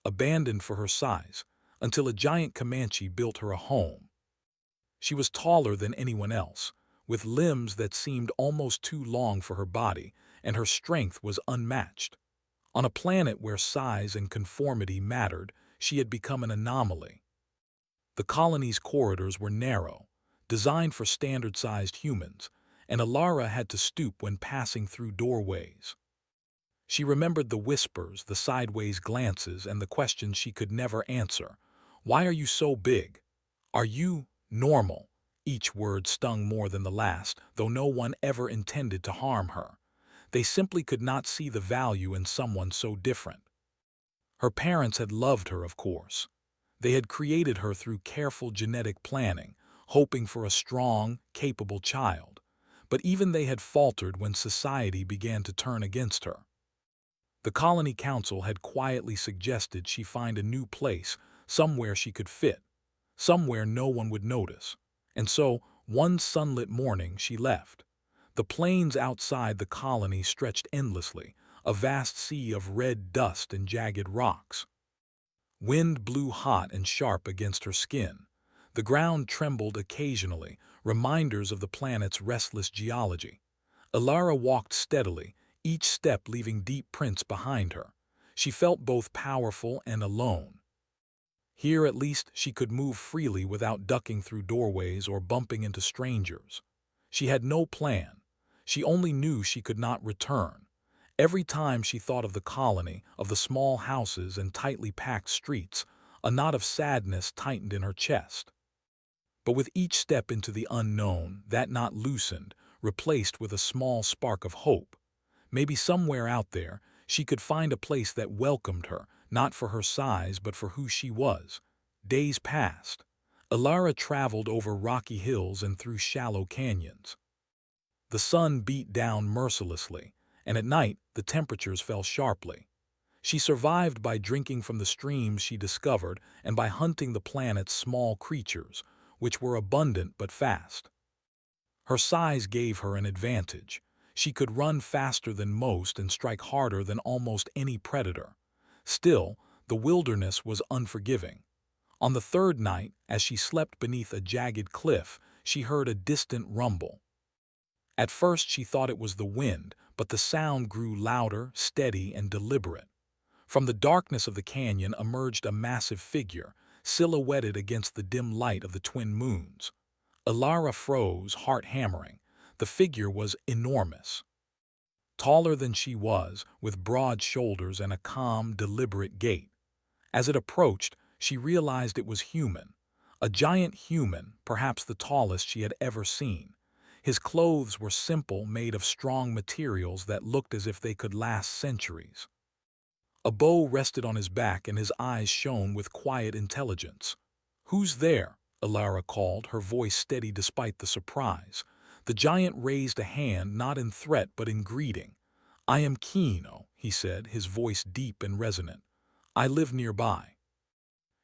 abandoned for her size, until a giant Comanche built her a home. She was taller than anyone else, with limbs that seemed almost too long for her body, and her strength was unmatched. On a planet where size and conformity mattered, she had become an anomaly. The colony's corridors were narrow, designed for standard-sized humans, and Alara had to stoop when passing through doorways. She remembered the whispers, the sideways glances, and the questions she could never answer. Why are you so big? Are you normal? Each word stung more than the last, though no one ever intended to harm her. They simply could not see the value in someone so different. Her parents had loved her, of course. They had created her through careful genetic planning, hoping for a strong, capable child. But even they had faltered when society began to turn against her. The Colony Council had quietly suggested she find a new place, somewhere she could fit, somewhere no one would notice. And so, one sunlit morning, she left. The plains outside the colony stretched endlessly, a vast sea of red dust and jagged rocks. Wind blew hot and sharp against her skin. The ground trembled occasionally, reminders of the planet's restless geology. Alara walked steadily, each step leaving deep prints behind her. She felt both powerful and alone. Here at least she could move freely without ducking through doorways or bumping into strangers. She had no plan. She only knew she could not return. Every time she thought of the colony, of the small houses and tightly packed streets, a knot of sadness tightened in her chest. But with each step into the unknown, that knot loosened, replaced with a small spark of hope. Maybe somewhere out there, she could find a place that welcomed her, not for her size but for who she was. Days passed. Alara traveled over rocky hills and through shallow canyons. The sun beat down mercilessly, and at night the temperatures fell sharply. She survived by drinking from the streams she discovered and by hunting the planet's small creatures, which were abundant but fast. Her size gave her an advantage. She could run faster than most and strike harder than almost any predator. Still, the wilderness was unforgiving. On the third night, as she slept beneath a jagged cliff, she heard a distant rumble. At first she thought it was the wind, but the sound grew louder, steady, and deliberate. From the darkness of the canyon emerged a massive figure, silhouetted against the dim light of the twin moons. Alara froze, heart hammering. The figure was enormous. Taller than she was, with broad shoulders and a calm, deliberate gait. As it approached, she realized it was human. A giant human, perhaps the tallest she had ever seen. His clothes were simple, made of strong materials that looked as if they could last centuries. A bow rested on his back and his eyes shone with quiet intelligence. "Who's there?" Alara called, her voice steady despite the surprise. The giant raised a hand, not in threat but in greeting. "I am Kino," he said, his voice deep and resonant. "I live nearby.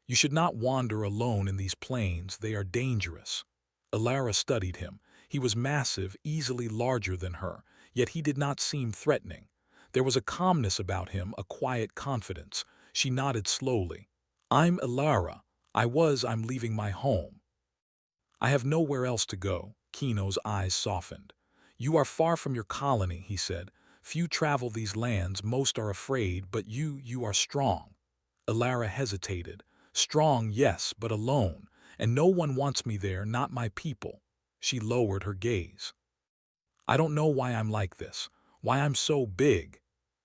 You should not wander alone in these plains, they are dangerous." Alara studied him. He was massive, easily larger than her, yet he did not seem threatening. There was a calmness about him, a quiet confidence. She nodded slowly. "I'm Alara. I'm leaving my home." "I have nowhere else to go." Kino's eyes softened. "You are far from your colony," he said. "Few travel these lands, most are afraid, but you are strong." Alara hesitated. "Strong, yes, but alone, and no one wants me there, not my people." She lowered her gaze. "I don't know why I'm like this, why I'm so big."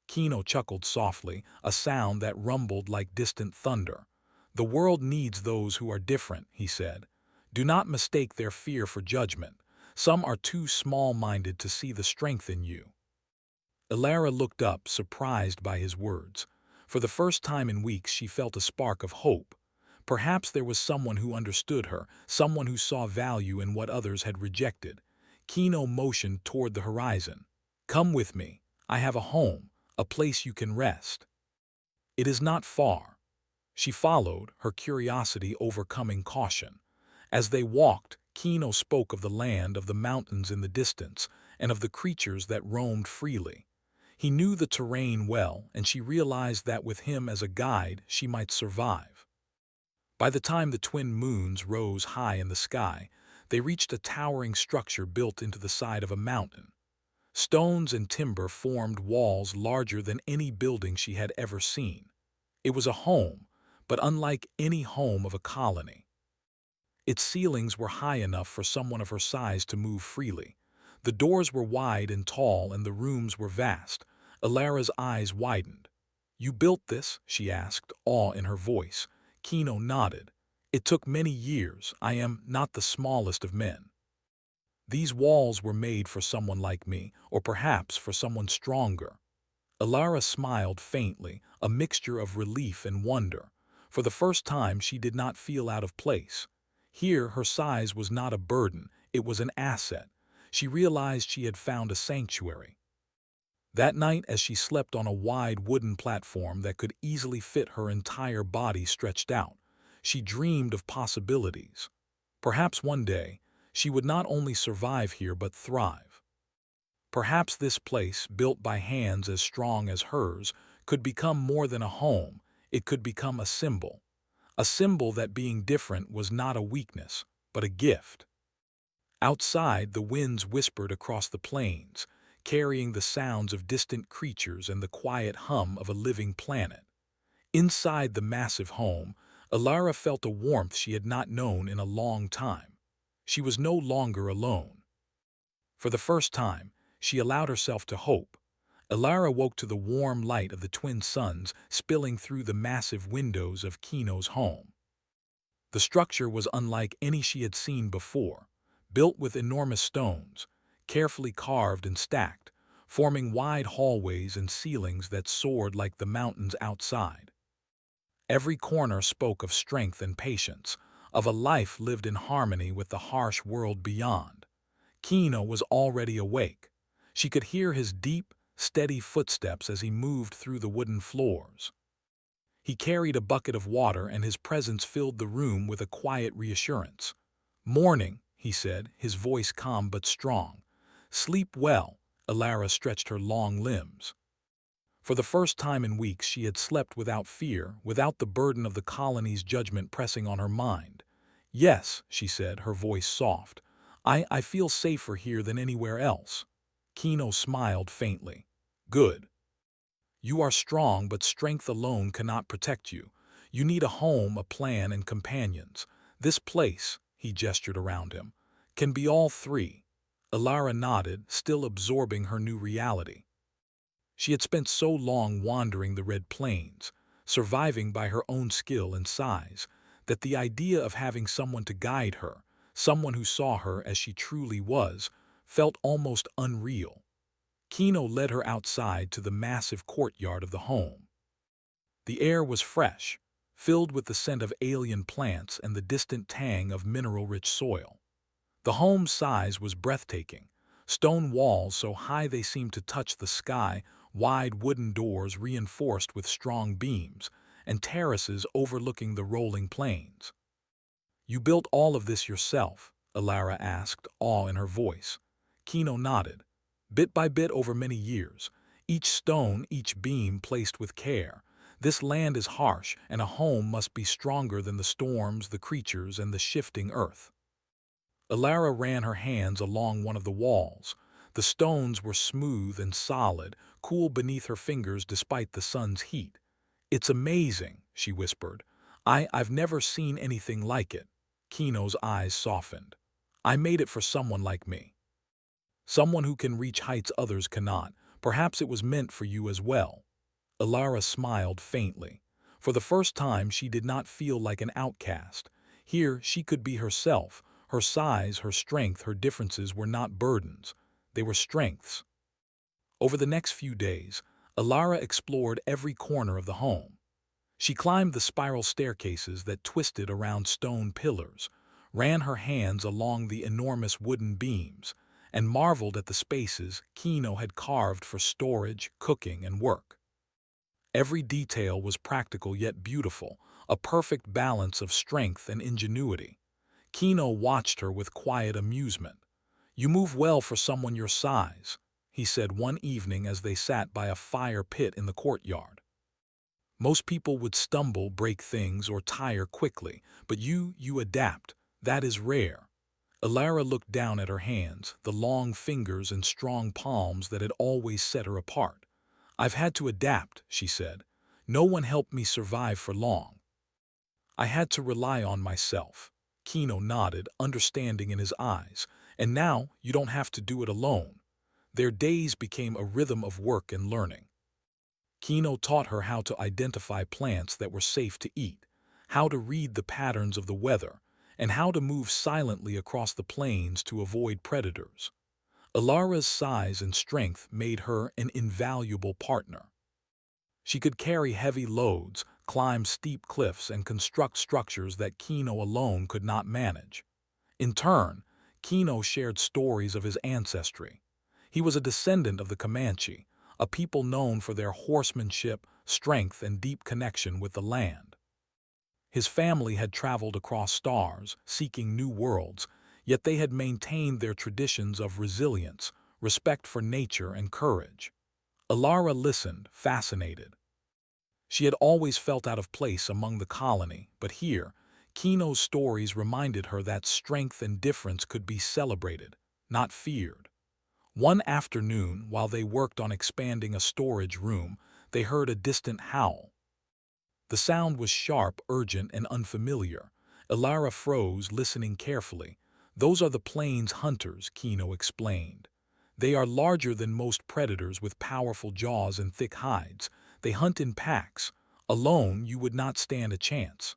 Kino chuckled softly, a sound that rumbled like distant thunder. "The world needs those who are different," he said. "Do not mistake their fear for judgment. Some are too small-minded to see the strength in you." Alara looked up, surprised by his words. For the first time in weeks she felt a spark of hope. Perhaps there was someone who understood her, someone who saw value in what others had rejected. Kino motioned toward the horizon. "Come with me. I have a home, a place you can rest. It is not far." She followed, her curiosity overcoming caution. As they walked, Kino spoke of the land, of the mountains in the distance, and of the creatures that roamed freely. He knew the terrain well, and she realized that with him as a guide, she might survive. By the time the twin moons rose high in the sky, they reached a towering structure built into the side of a mountain. Stones and timber formed walls larger than any building she had ever seen. It was a home, but unlike any home of a colony. Its ceilings were high enough for someone of her size to move freely. The doors were wide and tall, and the rooms were vast. Alara's eyes widened. "You built this?" she asked, awe in her voice. Kino nodded. "It took many years. I am not the smallest of men. These walls were made for someone like me, or perhaps for someone stronger." Alara smiled faintly, a mixture of relief and wonder. For the first time, she did not feel out of place. Here, her size was not a burden, it was an asset. She realized she had found a sanctuary. That night, as she slept on a wide wooden platform that could easily fit her entire body stretched out, she dreamed of possibilities. Perhaps one day, she would not only survive here but thrive. Perhaps this place, built by hands as strong as hers, could become more than a home. It could become a symbol. A symbol that being different was not a weakness, but a gift. Outside, the winds whispered across the plains, carrying the sounds of distant creatures and the quiet hum of a living planet. Inside the massive home, Alara felt a warmth she had not known in a long time. She was no longer alone. For the first time, she allowed herself to hope. Alara woke to the warm light of the twin suns spilling through the massive windows of Kino's home. The structure was unlike any she had seen before, built with enormous stones, carefully carved and stacked, forming wide hallways and ceilings that soared like the mountains outside. Every corner spoke of strength and patience, of a life lived in harmony with the harsh world beyond. Kino was already awake. She could hear his deep, steady footsteps as he moved through the wooden floors. He carried a bucket of water, and his presence filled the room with a quiet reassurance. "Morning," he said, his voice calm but strong. "Sleep well." Alara stretched her long limbs. For the first time in weeks, she had slept without fear, without the burden of the colony's judgment pressing on her mind. "Yes," she said, her voice soft. I feel safer here than anywhere else." Kino smiled faintly. "Good. You are strong, but strength alone cannot protect you. You need a home, a plan, and companions. This place," he gestured around him, "can be all three." Alara nodded, still absorbing her new reality. She had spent so long wandering the Red Plains, surviving by her own skill and size, that the idea of having someone to guide her, someone who saw her as she truly was, felt almost unreal. Kino led her outside to the massive courtyard of the home. The air was fresh, filled with the scent of alien plants and the distant tang of mineral-rich soil. The home's size was breathtaking. Stone walls so high they seemed to touch the sky, wide wooden doors reinforced with strong beams, and terraces overlooking the rolling plains. "You built all of this yourself?" Alara asked, awe in her voice. Kino nodded. "Bit by bit over many years. Each stone, each beam placed with care. This land is harsh, and a home must be stronger than the storms, the creatures, and the shifting earth." Alara ran her hands along one of the walls. The stones were smooth and solid, cool beneath her fingers despite the sun's heat. "It's amazing," she whispered. I've never seen anything like it." Kino's eyes softened. "I made it for someone like me. Someone who can reach heights others cannot. Perhaps it was meant for you as well." Alara smiled faintly. For the first time, she did not feel like an outcast. Here, she could be herself. Her size, her strength, her differences were not burdens. They were strengths. Over the next few days, Alara explored every corner of the home. She climbed the spiral staircases that twisted around stone pillars, ran her hands along the enormous wooden beams, and marveled at the spaces Kino had carved for storage, cooking, and work. Every detail was practical yet beautiful, a perfect balance of strength and ingenuity. Kino watched her with quiet amusement. "You move well for someone your size," he said one evening as they sat by a fire pit in the courtyard. Most people would stumble, break things, or tire quickly, but you adapt. That is rare. Alara looked down at her hands, the long fingers and strong palms that had always set her apart. I've had to adapt, she said. No one helped me survive for long. I had to rely on myself. Kino nodded, understanding in his eyes. And now you don't have to do it alone. Their days became a rhythm of work and learning. Kino taught her how to identify plants that were safe to eat, how to read the patterns of the weather, and how to move silently across the plains to avoid predators. Alara's size and strength made her an invaluable partner. She could carry heavy loads, climb steep cliffs, and construct structures that Kino alone could not manage. In turn, Kino shared stories of his ancestry. He was a descendant of the Comanche, a people known for their horsemanship, strength, and deep connection with the land. His family had traveled across stars, seeking new worlds, yet they had maintained their traditions of resilience, respect for nature, and courage. Alara listened, fascinated. She had always felt out of place among the colony, but here, Kino's stories reminded her that strength and difference could be celebrated, not feared. One afternoon, while they worked on expanding a storage room, they heard a distant howl. The sound was sharp, urgent, and unfamiliar. Alara froze, listening carefully. Those are the plains hunters, Kino explained. They are larger than most predators with powerful jaws and thick hides. They hunt in packs. Alone, you would not stand a chance.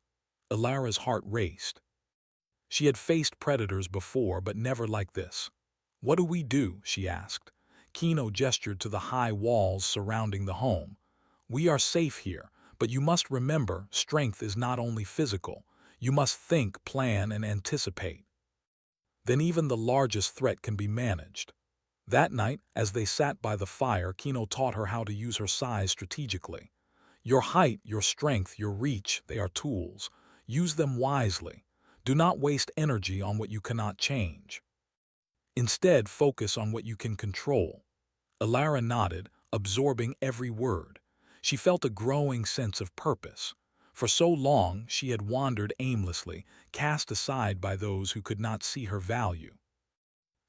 Alara's heart raced. She had faced predators before, but never like this. What do we do? She asked. Kino gestured to the high walls surrounding the home. We are safe here, but you must remember, strength is not only physical. You must think, plan, and anticipate. Then even the largest threat can be managed. That night, as they sat by the fire, Kino taught her how to use her size strategically. Your height, your strength, your reach, they are tools. Use them wisely. Do not waste energy on what you cannot change. Instead, focus on what you can control. Alara nodded, absorbing every word. She felt a growing sense of purpose. For so long, she had wandered aimlessly, cast aside by those who could not see her value.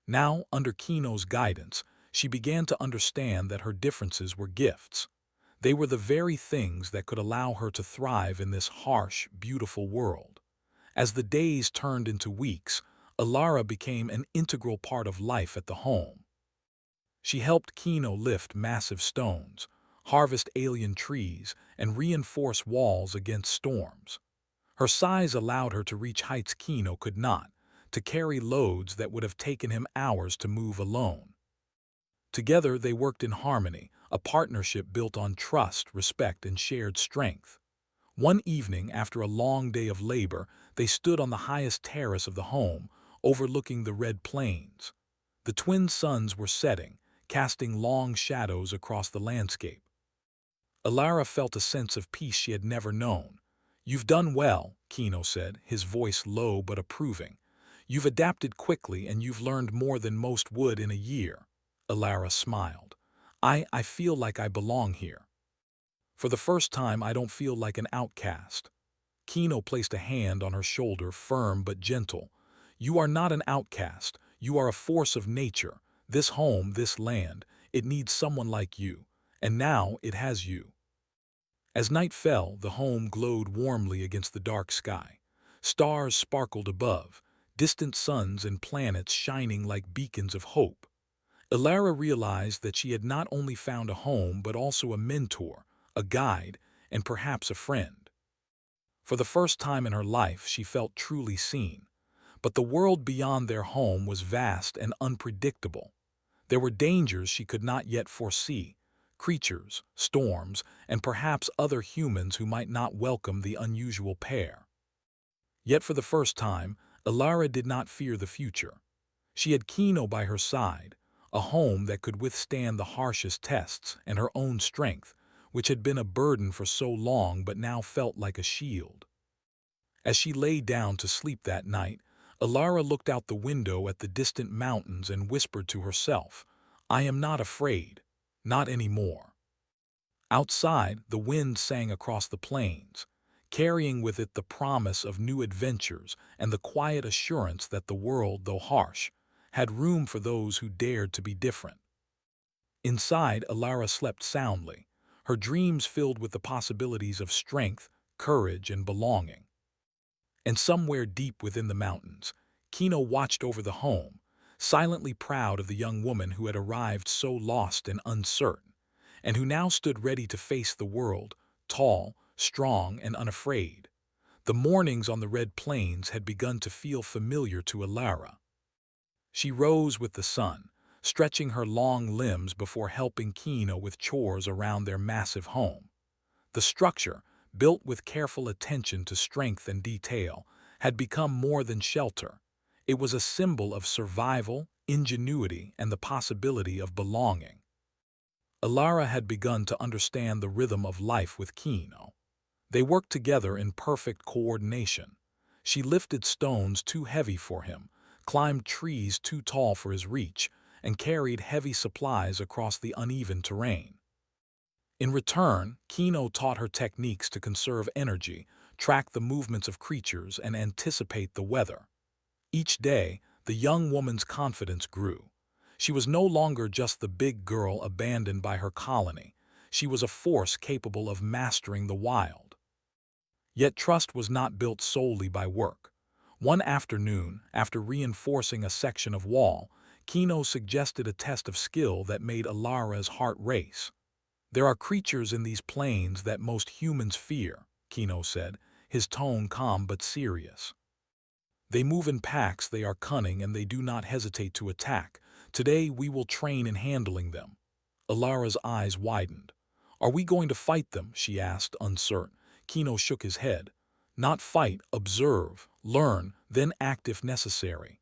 Now, under Kino's guidance, she began to understand that her differences were gifts. They were the very things that could allow her to thrive in this harsh, beautiful world. As the days turned into weeks, Alara became an integral part of life at the home. She helped Kino lift massive stones, harvest alien trees, and reinforce walls against storms. Her size allowed her to reach heights Kino could not, to carry loads that would have taken him hours to move alone. Together they worked in harmony, a partnership built on trust, respect, and shared strength. One evening, after a long day of labor, they stood on the highest terrace of the home, overlooking the red plains. The twin suns were setting, casting long shadows across the landscape. Alara felt a sense of peace she had never known. You've done well, Kino said, his voice low but approving. You've adapted quickly and you've learned more than most would in a year. Alara smiled. I feel like I belong here. For the first time, I don't feel like an outcast. Kino placed a hand on her shoulder, firm but gentle. You are not an outcast. You are a force of nature. This home, this land, it needs someone like you. And now it has you. As night fell, the home glowed warmly against the dark sky. Stars sparkled above, distant suns and planets shining like beacons of hope. Alara realized that she had not only found a home but also a mentor, a guide, and perhaps a friend. For the first time in her life, she felt truly seen. But the world beyond their home was vast and unpredictable. There were dangers she could not yet foresee, creatures, storms, and perhaps other humans who might not welcome the unusual pair. Yet for the first time, Alara did not fear the future. She had Kino by her side, a home that could withstand the harshest tests, and her own strength, which had been a burden for so long but now felt like a shield. As she lay down to sleep that night, Alara looked out the window at the distant mountains and whispered to herself, I am not afraid. Not anymore. Outside, the wind sang across the plains, carrying with it the promise of new adventures and the quiet assurance that the world, though harsh, had room for those who dared to be different. Inside, Alara slept soundly, her dreams filled with the possibilities of strength, courage, and belonging. And somewhere deep within the mountains, Kino watched over the home, silently proud of the young woman who had arrived so lost and uncertain, and who now stood ready to face the world, tall, strong, and unafraid. The mornings on the Red Plains had begun to feel familiar to Alara. She rose with the sun, stretching her long limbs before helping Kino with chores around their massive home. The structure, built with careful attention to strength and detail, had become more than shelter. It was a symbol of survival, ingenuity, and the possibility of belonging. Alara had begun to understand the rhythm of life with Kino. They worked together in perfect coordination. She lifted stones too heavy for him, climbed trees too tall for his reach, and carried heavy supplies across the uneven terrain. In return, Kino taught her techniques to conserve energy, track the movements of creatures, and anticipate the weather. Each day, the young woman's confidence grew. She was no longer just the big girl abandoned by her colony. She was a force capable of mastering the wild. Yet trust was not built solely by work. One afternoon, after reinforcing a section of wall, Kino suggested a test of skill that made Alara's heart race. There are creatures in these plains that most humans fear, Kino said, his tone calm but serious. They move in packs, they are cunning, and they do not hesitate to attack. Today we will train in handling them. Alara's eyes widened. Are we going to fight them? She asked, uncertain. Kino shook his head. Not fight, observe, learn, then act if necessary.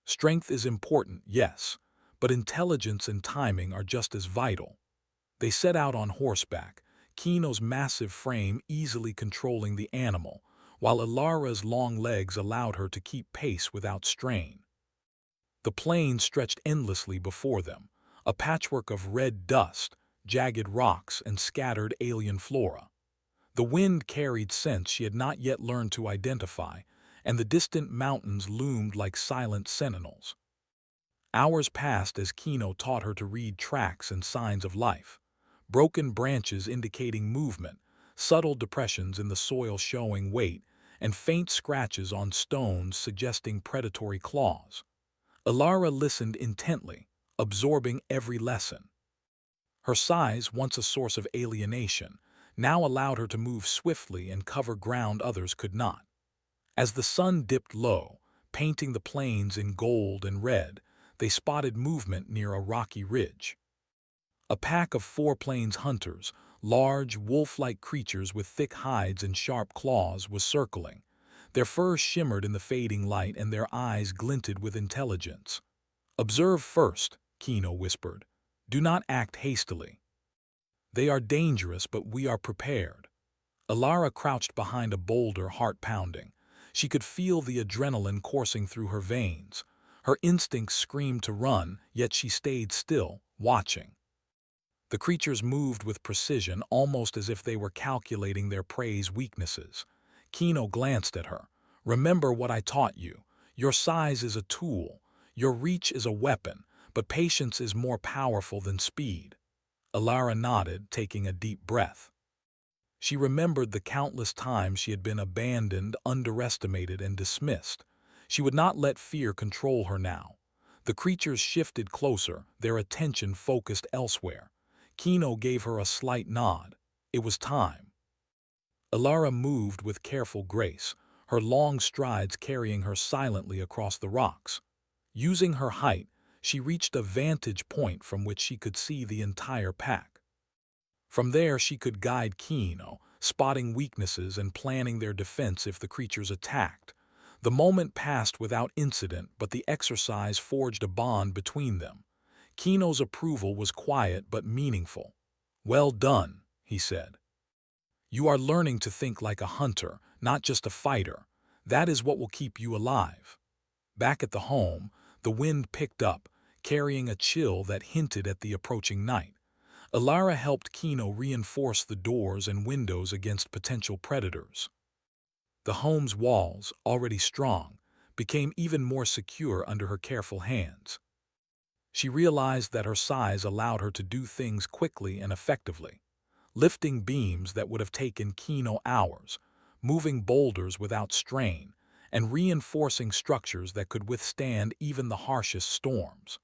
Strength is important, yes, but intelligence and timing are just as vital. They set out on horseback, Kino's massive frame easily controlling the animal, while Alara's long legs allowed her to keep pace without strain. The plain stretched endlessly before them, a patchwork of red dust, jagged rocks, and scattered alien flora. The wind carried scents she had not yet learned to identify, and the distant mountains loomed like silent sentinels. Hours passed as Kino taught her to read tracks and signs of life. Broken branches indicating movement, subtle depressions in the soil showing weight, and faint scratches on stones suggesting predatory claws. Alara listened intently, absorbing every lesson. Her size, once a source of alienation, now allowed her to move swiftly and cover ground others could not. As the sun dipped low, painting the plains in gold and red, they spotted movement near a rocky ridge. A pack of 4 plains hunters, large, wolf-like creatures with thick hides and sharp claws, was circling. Their fur shimmered in the fading light and their eyes glinted with intelligence. Observe first, Kino whispered. Do not act hastily. They are dangerous, but we are prepared. Alara crouched behind a boulder, heart pounding. She could feel the adrenaline coursing through her veins. Her instincts screamed to run, yet she stayed still, watching. The creatures moved with precision, almost as if they were calculating their prey's weaknesses. Kino glanced at her. Remember what I taught you. Your size is a tool. Your reach is a weapon, but patience is more powerful than speed. Alara nodded, taking a deep breath. She remembered the countless times she had been abandoned, underestimated, and dismissed. She would not let fear control her now. The creatures shifted closer, their attention focused elsewhere. Kino gave her a slight nod. It was time. Alara moved with careful grace, her long strides carrying her silently across the rocks. Using her height, she reached a vantage point from which she could see the entire pack. From there she could guide Kino, spotting weaknesses and planning their defense if the creatures attacked. The moment passed without incident, but the exercise forged a bond between them. Kino's approval was quiet but meaningful. Well done, he said. You are learning to think like a hunter, not just a fighter. That is what will keep you alive. Back at the home, the wind picked up, carrying a chill that hinted at the approaching night. Alara helped Kino reinforce the doors and windows against potential predators. The home's walls, already strong, became even more secure under her careful hands. She realized that her size allowed her to do things quickly and effectively, lifting beams that would have taken Kino hours, moving boulders without strain, and reinforcing structures that could withstand even the harshest storms.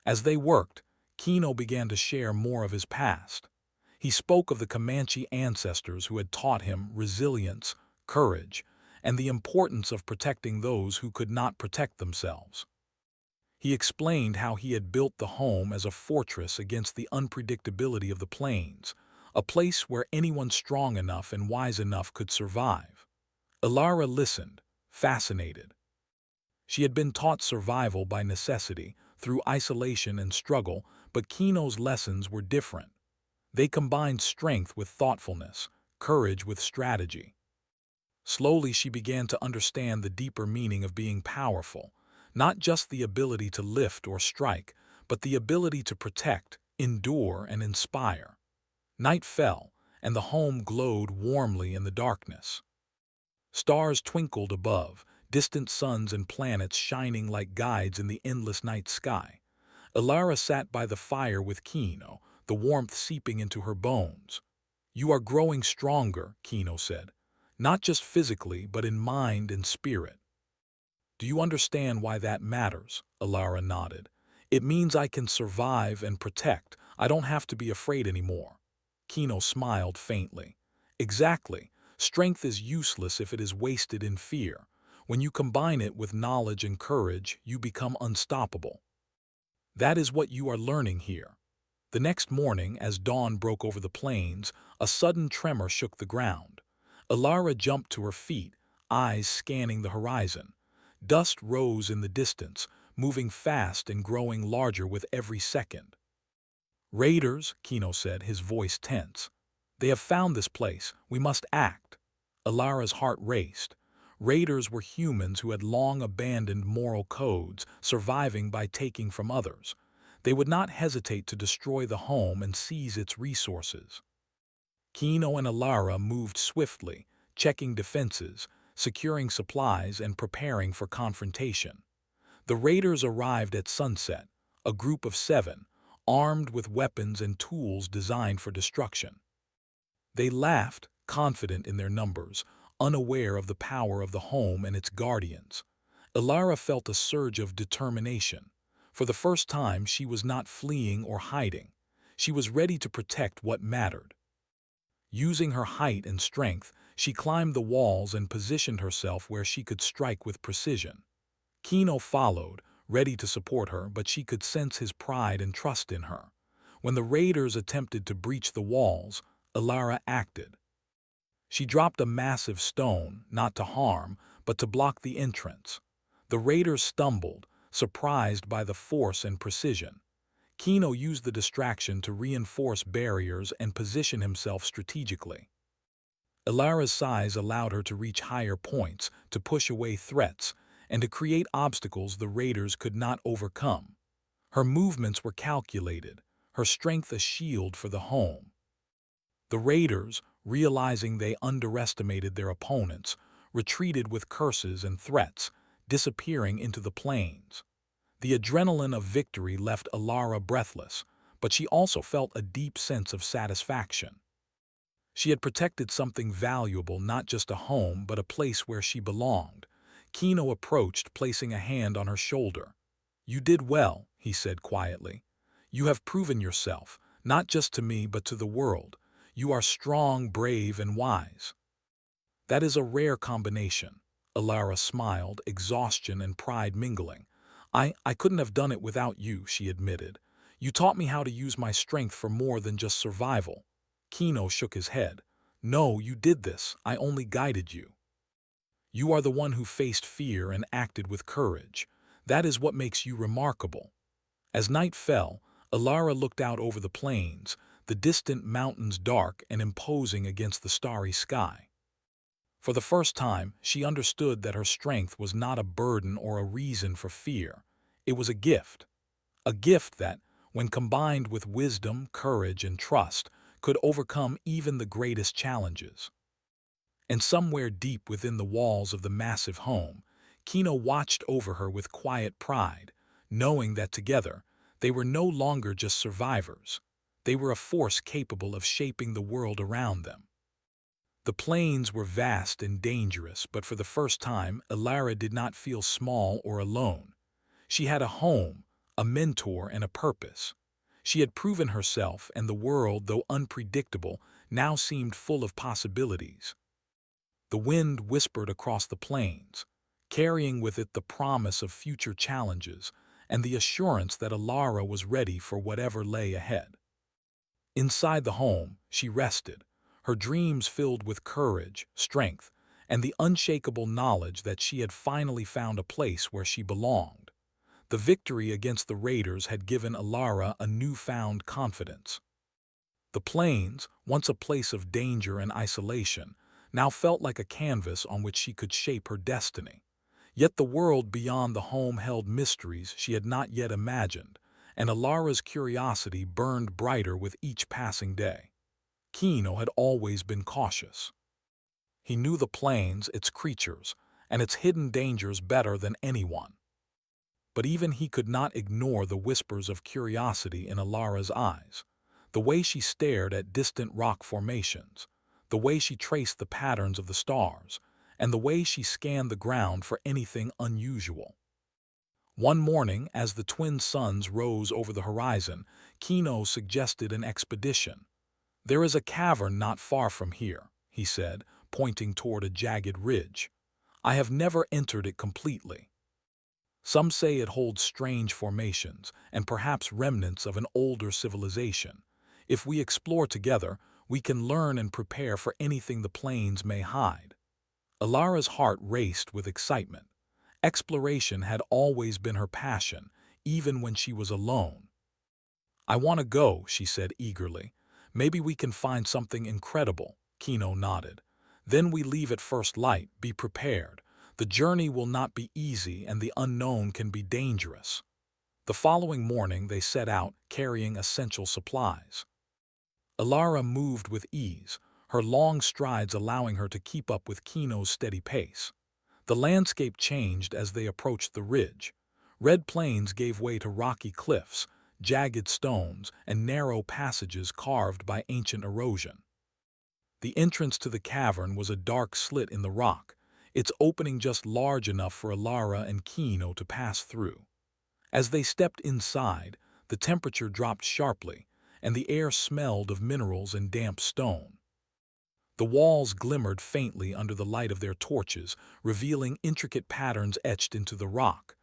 As they worked, Kino began to share more of his past. He spoke of the Comanche ancestors who had taught him resilience, courage, and the importance of protecting those who could not protect themselves. He explained how he had built the home as a fortress against the unpredictability of the plains, a place where anyone strong enough and wise enough could survive. Alara listened, fascinated. She had been taught survival by necessity, through isolation and struggle, but Kino's lessons were different. They combined strength with thoughtfulness, courage with strategy. Slowly she began to understand the deeper meaning of being powerful, not just the ability to lift or strike, but the ability to protect, endure, and inspire. Night fell, and the home glowed warmly in the darkness. Stars twinkled above, distant suns and planets shining like guides in the endless night sky. Alara sat by the fire with Kino, the warmth seeping into her bones. "You are growing stronger," Kino said, "not just physically, but in mind and spirit." "Do you understand why that matters?" Alara nodded. "It means I can survive and protect. I don't have to be afraid anymore." Kino smiled faintly. "Exactly. Strength is useless if it is wasted in fear. When you combine it with knowledge and courage, you become unstoppable. That is what you are learning here." The next morning, as dawn broke over the plains, a sudden tremor shook the ground. Alara jumped to her feet, eyes scanning the horizon. Dust rose in the distance, moving fast and growing larger with every second. "Raiders," Kino said, his voice tense. "They have found this place. We must act." Alara's heart raced. Raiders were humans who had long abandoned moral codes, surviving by taking from others. They would not hesitate to destroy the home and seize its resources. Kino and Alara moved swiftly, checking defenses, securing supplies, and preparing for confrontation. The raiders arrived at sunset, a group of 7, armed with weapons and tools designed for destruction. They laughed, confident in their numbers, unaware of the power of the home and its guardians. Alara felt a surge of determination. For the first time, she was not fleeing or hiding. She was ready to protect what mattered. Using her height and strength, she climbed the walls and positioned herself where she could strike with precision. Kino followed, ready to support her, but she could sense his pride and trust in her. When the raiders attempted to breach the walls, Alara acted. She dropped a massive stone, not to harm, but to block the entrance. The raiders stumbled, surprised by the force and precision. Kino used the distraction to reinforce barriers and position himself strategically. Alara's size allowed her to reach higher points, to push away threats, and to create obstacles the raiders could not overcome. Her movements were calculated, her strength a shield for the home. The raiders, realizing they underestimated their opponents, retreated with curses and threats, disappearing into the plains. The adrenaline of victory left Alara breathless, but she also felt a deep sense of satisfaction. She had protected something valuable, not just a home, but a place where she belonged. Kino approached, placing a hand on her shoulder. "You did well," he said quietly. "You have proven yourself, not just to me, but to the world. You are strong, brave, and wise." "That is a rare combination." Alara smiled, exhaustion and pride mingling. I couldn't have done it without you," she admitted. "You taught me how to use my strength for more than just survival." Kino shook his head. "No, you did this. I only guided you. You are the one who faced fear and acted with courage. That is what makes you remarkable." As night fell, Alara looked out over the plains, the distant mountains dark and imposing against the starry sky. For the first time, she understood that her strength was not a burden or a reason for fear. It was a gift. a gift that, when combined with wisdom, courage, and trust, could overcome even the greatest challenges. And somewhere deep within the walls of the massive home, Kino watched over her with quiet pride, knowing that together, they were no longer just survivors. They were a force capable of shaping the world around them. The plains were vast and dangerous, but for the first time, Elara did not feel small or alone. She had a home, a mentor, and a purpose. She had proven herself, and the world, though unpredictable, now seemed full of possibilities. The wind whispered across the plains, carrying with it the promise of future challenges and the assurance that Elara was ready for whatever lay ahead. Inside the home, she rested, her dreams filled with courage, strength, and the unshakable knowledge that she had finally found a place where she belonged. The victory against the raiders had given Elara a newfound confidence. The plains, once a place of danger and isolation, now felt like a canvas on which she could shape her destiny. Yet the world beyond the home held mysteries she had not yet imagined, and Alara's curiosity burned brighter with each passing day. Kino had always been cautious. He knew the plains, its creatures, and its hidden dangers better than anyone. But even he could not ignore the whispers of curiosity in Alara's eyes, the way she stared at distant rock formations, the way she traced the patterns of the stars, and the way she scanned the ground for anything unusual. One morning, as the twin suns rose over the horizon, Kino suggested an expedition. "There is a cavern not far from here," he said, pointing toward a jagged ridge. "I have never entered it completely. Some say it holds strange formations and perhaps remnants of an older civilization. If we explore together, we can learn and prepare for anything the plains may hide." Alara's heart raced with excitement. Exploration had always been her passion, even when she was alone. "I want to go," she said eagerly. "Maybe we can find something incredible." Kino nodded. "Then we leave at first light. Be prepared. The journey will not be easy and the unknown can be dangerous." The following morning they set out, carrying essential supplies. Elara moved with ease, her long strides allowing her to keep up with Kino's steady pace. The landscape changed as they approached the ridge. Red plains gave way to rocky cliffs, jagged stones, and narrow passages carved by ancient erosion. The entrance to the cavern was a dark slit in the rock, its opening just large enough for Elara and Kino to pass through. As they stepped inside, the temperature dropped sharply, and the air smelled of minerals and damp stone. The walls glimmered faintly under the light of their torches, revealing intricate patterns etched into the rock.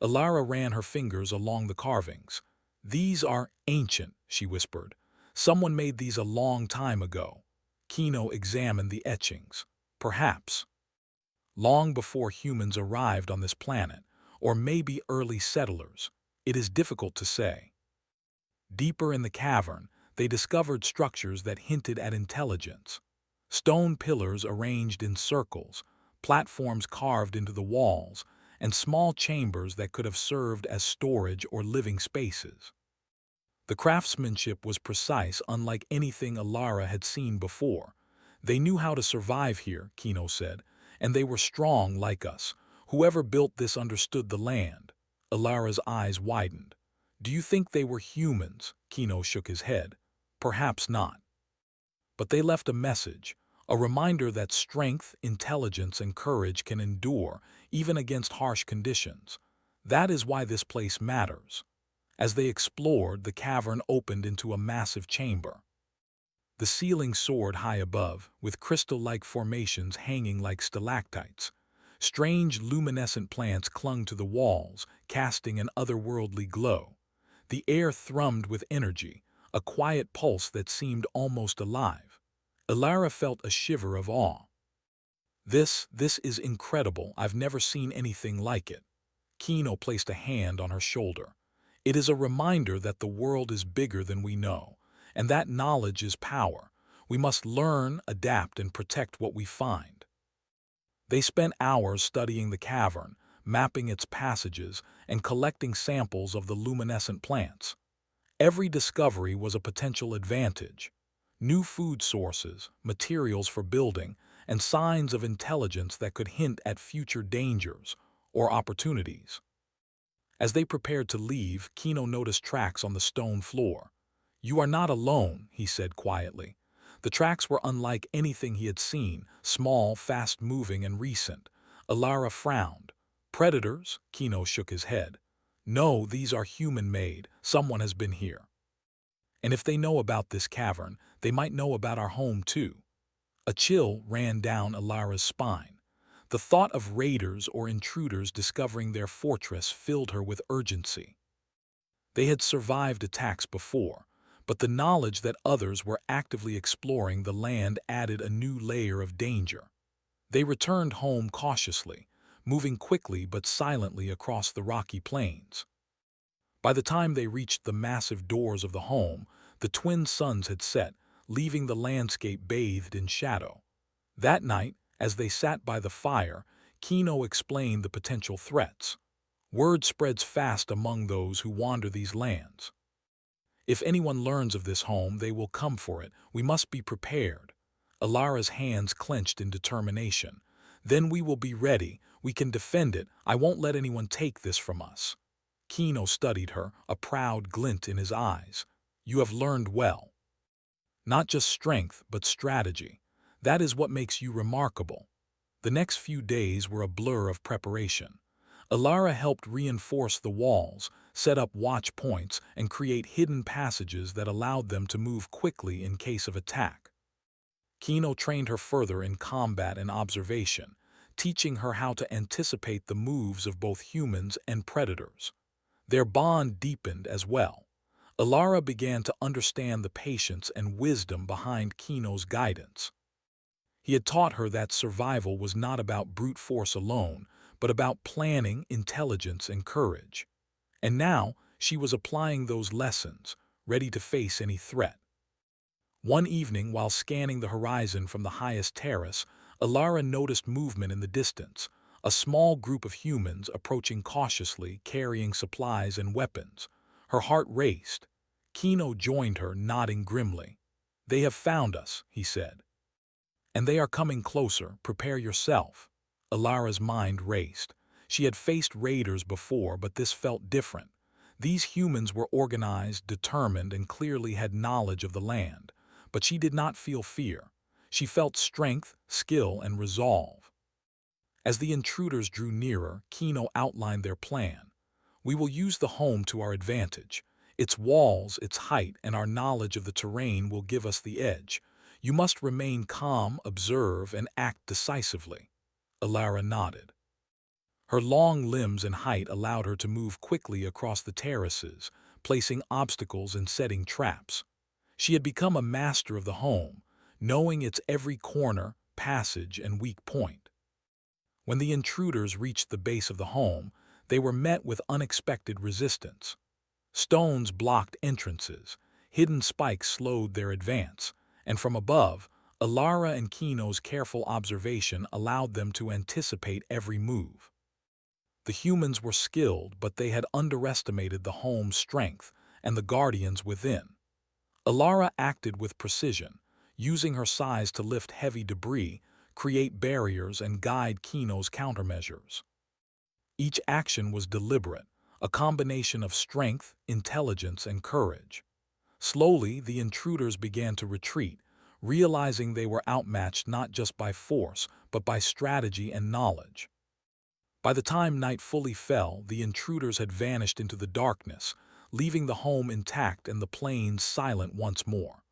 Elara ran her fingers along the carvings. "These are ancient," she whispered. "Someone made these a long time ago." Kino examined the etchings. "Perhaps long before humans arrived on this planet, or maybe early settlers. It is difficult to say." Deeper in the cavern, they discovered structures that hinted at intelligence. Stone pillars arranged in circles, platforms carved into the walls, and small chambers that could have served as storage or living spaces. The craftsmanship was precise, unlike anything Elara had seen before. "They knew how to survive here," Kino said, "and they were strong like us. Whoever built this understood the land." Elara's eyes widened. "Do you think they were humans?" Kino shook his head. "Perhaps not. But they left a message, a reminder that strength, intelligence, and courage can endure, even against harsh conditions. That is why this place matters." As they explored, the cavern opened into a massive chamber. The ceiling soared high above, with crystal-like formations hanging like stalactites. Strange luminescent plants clung to the walls, casting an otherworldly glow. The air thrummed with energy, a quiet pulse that seemed almost alive. Elara felt a shiver of awe. This is incredible. I've never seen anything like it." Kino placed a hand on her shoulder. "It is a reminder that the world is bigger than we know, and that knowledge is power. We must learn, adapt, and protect what we find." They spent hours studying the cavern, mapping its passages and collecting samples of the luminescent plants. Every discovery was a potential advantage. New food sources, materials for building, and signs of intelligence that could hint at future dangers or opportunities. As they prepared to leave, Kino noticed tracks on the stone floor. "You are not alone," he said quietly. The tracks were unlike anything he had seen, small, fast-moving, and recent. Alara frowned. "Predators?" Kino shook his head. "No, these are human-made. Someone has been here. And if they know about this cavern, they might know about our home too." A chill ran down Alara's spine. The thought of raiders or intruders discovering their fortress filled her with urgency. They had survived attacks before, but the knowledge that others were actively exploring the land added a new layer of danger. They returned home cautiously, moving quickly but silently across the rocky plains. By the time they reached the massive doors of the home, the twin suns had set, leaving the landscape bathed in shadow. That night, as they sat by the fire, Kino explained the potential threats. "Word spreads fast among those who wander these lands. If anyone learns of this home, they will come for it. We must be prepared." Alara's hands clenched in determination. "Then we will be ready. We can defend it. I won't let anyone take this from us." Kino studied her, a proud glint in his eyes. "You have learned well. Not just strength, but strategy. That is what makes you remarkable." The next few days were a blur of preparation. Alara helped reinforce the walls, set up watch points, and create hidden passages that allowed them to move quickly in case of attack. Kino trained her further in combat and observation, teaching her how to anticipate the moves of both humans and predators. Their bond deepened as well. Alara began to understand the patience and wisdom behind Kino's guidance. He had taught her that survival was not about brute force alone, but about planning, intelligence, and courage. And now she was applying those lessons, ready to face any threat. One evening, while scanning the horizon from the highest terrace, Alara noticed movement in the distance, a small group of humans approaching cautiously, carrying supplies and weapons. Her heart raced. Kino joined her, nodding grimly. "They have found us," he said. "And they are coming closer. Prepare yourself." Alara's mind raced. She had faced raiders before, but this felt different. These humans were organized, determined, and clearly had knowledge of the land. But she did not feel fear. She felt strength, skill, and resolve. As the intruders drew nearer, Kino outlined their plan. "We will use the home to our advantage. Its walls, its height, and our knowledge of the terrain will give us the edge. You must remain calm, observe, and act decisively." Alara nodded. Her long limbs and height allowed her to move quickly across the terraces, placing obstacles and setting traps. She had become a master of the home, knowing its every corner, passage, and weak point. When the intruders reached the base of the home, they were met with unexpected resistance. Stones blocked entrances, hidden spikes slowed their advance, and from above, Alara and Kino's careful observation allowed them to anticipate every move. The humans were skilled, but they had underestimated the home's strength and the guardians within. Alara acted with precision, using her size to lift heavy debris, create barriers, and guide Kino's countermeasures. Each action was deliberate, a combination of strength, intelligence, and courage. Slowly, the intruders began to retreat, realizing they were outmatched not just by force, but by strategy and knowledge. By the time night fully fell, the intruders had vanished into the darkness, leaving the home intact and the plains silent once more.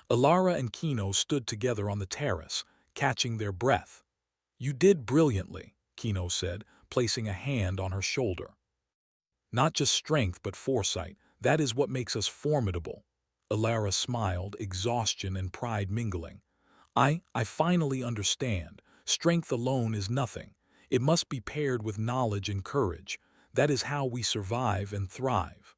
Alara and Kino stood together on the terrace, catching their breath. "You did brilliantly," Kino said, placing a hand on her shoulder. "Not just strength, but foresight. That is what makes us formidable." Alara smiled, exhaustion and pride mingling. I finally understand. Strength alone is nothing. It must be paired with knowledge and courage. That is how we survive and thrive."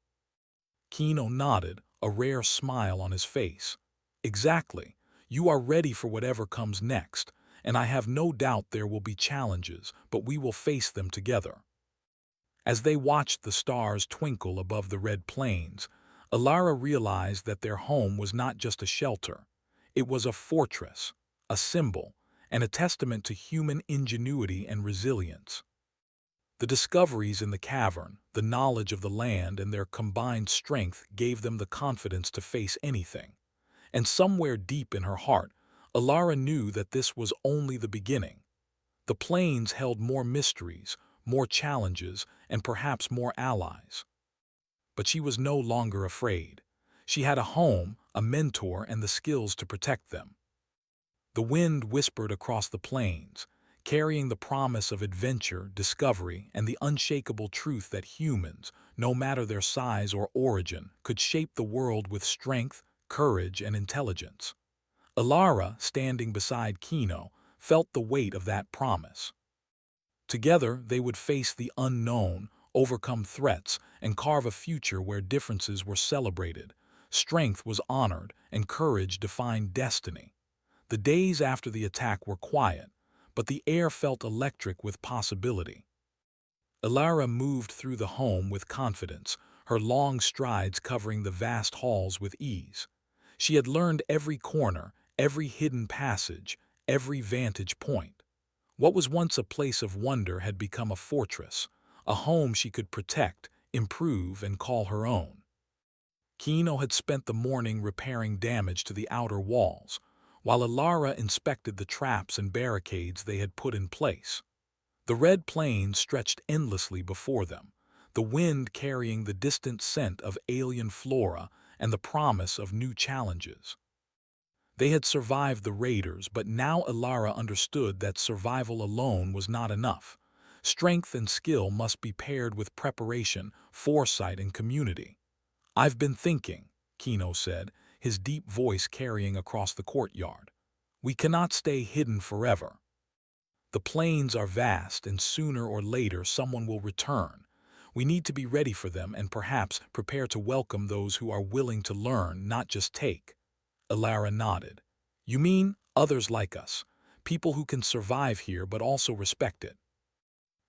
Kino nodded, a rare smile on his face. "Exactly. You are ready for whatever comes next, and I have no doubt there will be challenges, but we will face them together." As they watched the stars twinkle above the red plains, Alara realized that their home was not just a shelter. It was a fortress, a symbol, and a testament to human ingenuity and resilience. The discoveries in the cavern, the knowledge of the land, and their combined strength gave them the confidence to face anything. And somewhere deep in her heart, Alara knew that this was only the beginning. The plains held more mysteries, more challenges, and perhaps more allies. But she was no longer afraid. She had a home, a mentor, and the skills to protect them. The wind whispered across the plains, carrying the promise of adventure, discovery, and the unshakable truth that humans, no matter their size or origin, could shape the world with strength, courage, and intelligence. Alara, standing beside Kino, felt the weight of that promise. Together, they would face the unknown, overcome threats, and carve a future where differences were celebrated, strength was honored, and courage defined destiny. The days after the attack were quiet, but the air felt electric with possibility. Alara moved through the home with confidence, her long strides covering the vast halls with ease. She had learned every corner, every hidden passage, every vantage point. What was once a place of wonder had become a fortress, a home she could protect, improve, and call her own. Kino had spent the morning repairing damage to the outer walls, while Alara inspected the traps and barricades they had put in place. The red plains stretched endlessly before them, the wind carrying the distant scent of alien flora and the promise of new challenges. They had survived the raiders, but now Alara understood that survival alone was not enough. Strength and skill must be paired with preparation, foresight, and community. "I've been thinking," Kino said, his deep voice carrying across the courtyard. "We cannot stay hidden forever. The plains are vast, and sooner or later someone will return. We need to be ready for them and perhaps prepare to welcome those who are willing to learn, not just take." Alara nodded. "You mean others like us, people who can survive here but also respect it?"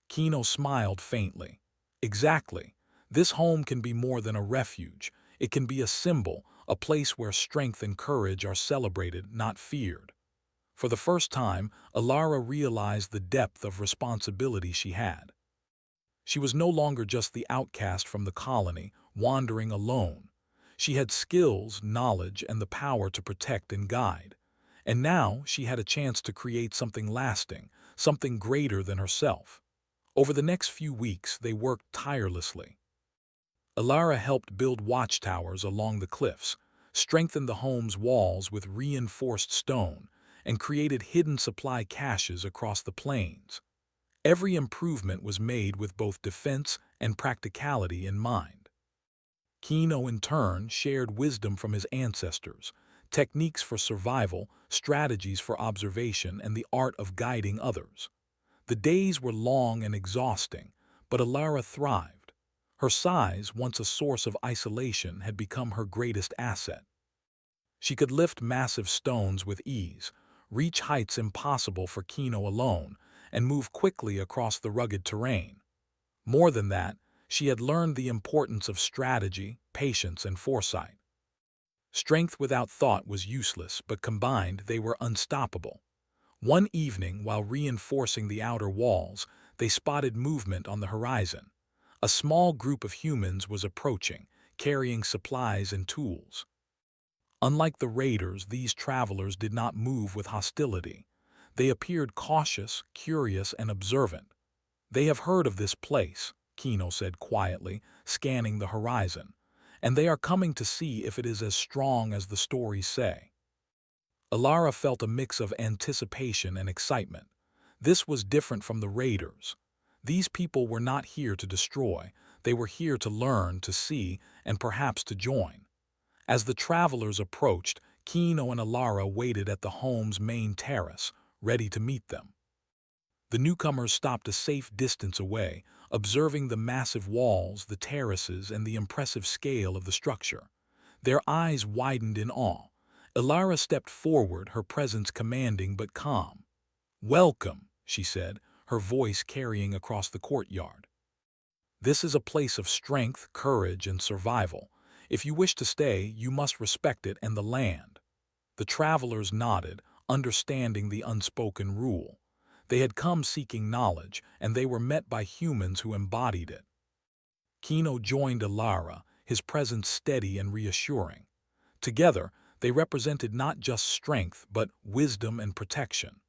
Kino smiled faintly. "Exactly. This home can be more than a refuge. It can be a symbol, a place where strength and courage are celebrated, not feared." For the first time, Alara realized the depth of responsibility she had. She was no longer just the outcast from the colony, wandering alone. She had skills, knowledge, and the power to protect and guide. And now she had a chance to create something lasting, something greater than herself. Over the next few weeks, they worked tirelessly. Alara helped build watchtowers along the cliffs, strengthened the home's walls with reinforced stone, and created hidden supply caches across the plains. Every improvement was made with both defense and practicality in mind. Kino, in turn, shared wisdom from his ancestors, techniques for survival, strategies for observation, and the art of guiding others. The days were long and exhausting, but Alara thrived. Her size, once a source of isolation, had become her greatest asset. She could lift massive stones with ease, reach heights impossible for Kino alone, and move quickly across the rugged terrain. More than that, she had learned the importance of strategy, patience, and foresight. Strength without thought was useless, but combined they were unstoppable. One evening, while reinforcing the outer walls, they spotted movement on the horizon. A small group of humans was approaching, carrying supplies and tools. Unlike the raiders, these travelers did not move with hostility. They appeared cautious, curious, and observant. "They have heard of this place," Kino said quietly, scanning the horizon, "and they are coming to see if it is as strong as the stories say." Alara felt a mix of anticipation and excitement. This was different from the raiders. These people were not here to destroy. They were here to learn, to see, and perhaps to join. As the travelers approached, Kino and Alara waited at the home's main terrace, ready to meet them. The newcomers stopped a safe distance away, observing the massive walls, the terraces, and the impressive scale of the structure. Their eyes widened in awe. Alara stepped forward, her presence commanding but calm. "Welcome," she said, her voice carrying across the courtyard. This is a place of strength, courage, and survival. If you wish to stay, you must respect it and the land." The travelers nodded, understanding the unspoken rule. They had come seeking knowledge, and they were met by humans who embodied it. Kino joined Alara, his presence steady and reassuring. Together, they represented not just strength, but wisdom and protection.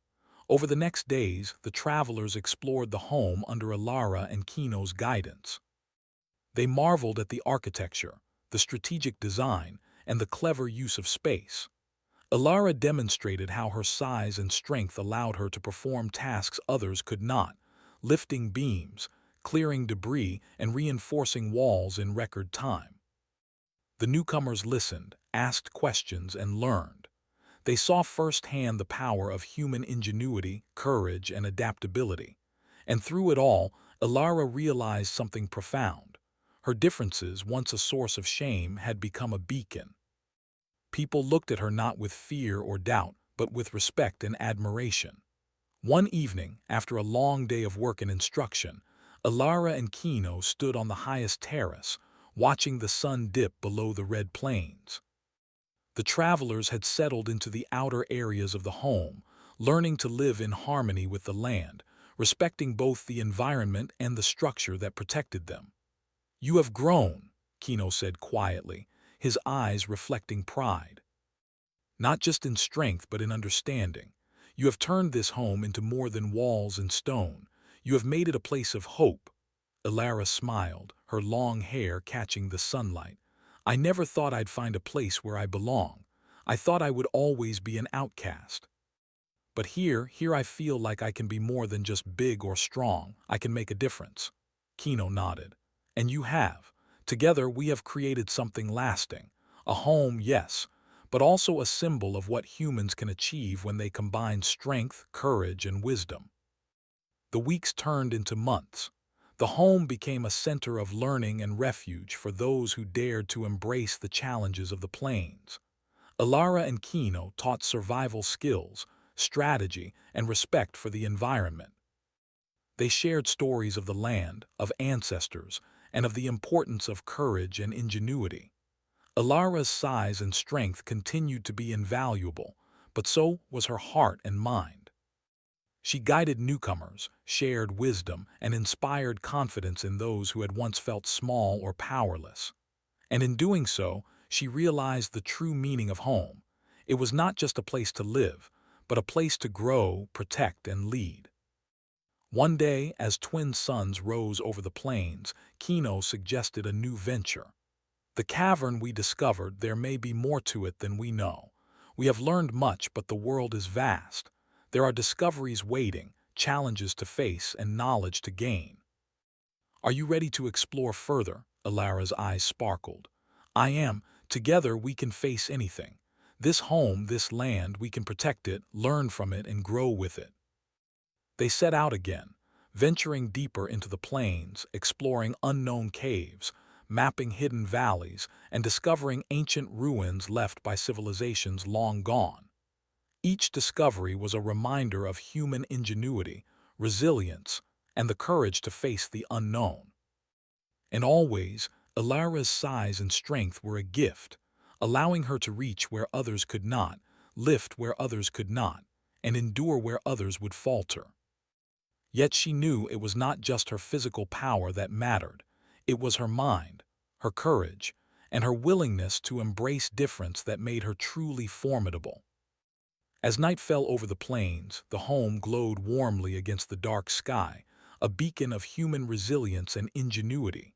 Over the next days, the travelers explored the home under Alara and Kino's guidance. They marveled at the architecture, the strategic design, and the clever use of space. Alara demonstrated how her size and strength allowed her to perform tasks others could not, lifting beams, clearing debris, and reinforcing walls in record time. The newcomers listened, asked questions, and learned. They saw firsthand the power of human ingenuity, courage, and adaptability. And through it all, Alara realized something profound. Her differences, once a source of shame, had become a beacon. People looked at her not with fear or doubt, but with respect and admiration. One evening, after a long day of work and instruction, Alara and Kino stood on the highest terrace, watching the sun dip below the red plains. The travelers had settled into the outer areas of the home, learning to live in harmony with the land, respecting both the environment and the structure that protected them. "You have grown," Kino said quietly, his eyes reflecting pride. "Not just in strength but in understanding. You have turned this home into more than walls and stone. You have made it a place of hope." Alara smiled, her long hair catching the sunlight. "I never thought I'd find a place where I belong. I thought I would always be an outcast. But here I feel like I can be more than just big or strong. I can make a difference." Kino nodded. "And you have. Together we have created something lasting. A home, yes, but also a symbol of what humans can achieve when they combine strength, courage, and wisdom." The weeks turned into months. The home became a center of learning and refuge for those who dared to embrace the challenges of the plains. Alara and Kino taught survival skills, strategy, and respect for the environment. They shared stories of the land, of ancestors, and of the importance of courage and ingenuity. Alara's size and strength continued to be invaluable, but so was her heart and mind. She guided newcomers, shared wisdom, and inspired confidence in those who had once felt small or powerless. And in doing so, she realized the true meaning of home. It was not just a place to live, but a place to grow, protect, and lead. One day, as twin suns rose over the plains, Kino suggested a new venture. "The cavern we discovered, there may be more to it than we know. We have learned much, but the world is vast. There are discoveries waiting, challenges to face, and knowledge to gain. Are you ready to explore further?" Alara's eyes sparkled. "I am. Together we can face anything. This home, this land, we can protect it, learn from it, and grow with it." They set out again, venturing deeper into the plains, exploring unknown caves, mapping hidden valleys, and discovering ancient ruins left by civilizations long gone. Each discovery was a reminder of human ingenuity, resilience, and the courage to face the unknown. And always, Alara's size and strength were a gift, allowing her to reach where others could not, lift where others could not, and endure where others would falter. Yet she knew it was not just her physical power that mattered. It was her mind, her courage, and her willingness to embrace difference that made her truly formidable. As night fell over the plains, the home glowed warmly against the dark sky, a beacon of human resilience and ingenuity.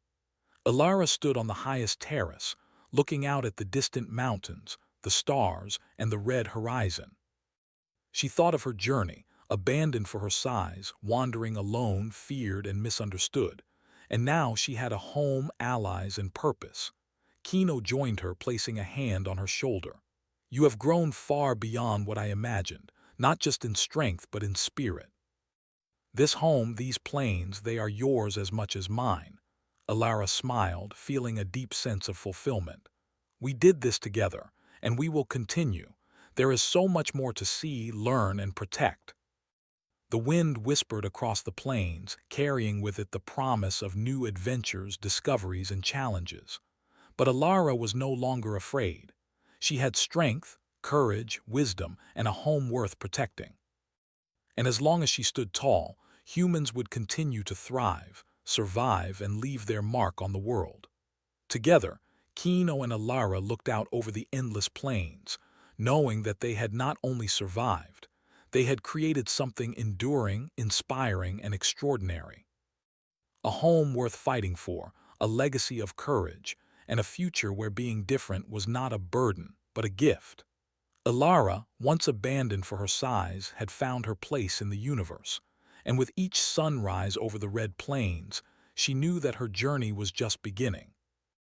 Alara stood on the highest terrace, looking out at the distant mountains, the stars, and the red horizon. She thought of her journey, abandoned for her size, wandering alone, feared and misunderstood. And now she had a home, allies, and purpose. Kino joined her, placing a hand on her shoulder. "You have grown far beyond what I imagined, not just in strength but in spirit. This home, these plains, they are yours as much as mine." Alara smiled, feeling a deep sense of fulfillment. "We did this together, and we will continue. There is so much more to see, learn, and protect." The wind whispered across the plains, carrying with it the promise of new adventures, discoveries, and challenges. But Alara was no longer afraid. She had strength, courage, wisdom, and a home worth protecting. And as long as she stood tall, humans would continue to thrive, survive, and leave their mark on the world. Together, Kino and Alara looked out over the endless plains, knowing that they had not only survived, they had created something enduring, inspiring, and extraordinary. A home worth fighting for, a legacy of courage, and a future where being different was not a burden, but a gift. Alara, once abandoned for her size, had found her place in the universe, and with each sunrise over the Red Plains, she knew that her journey was just beginning.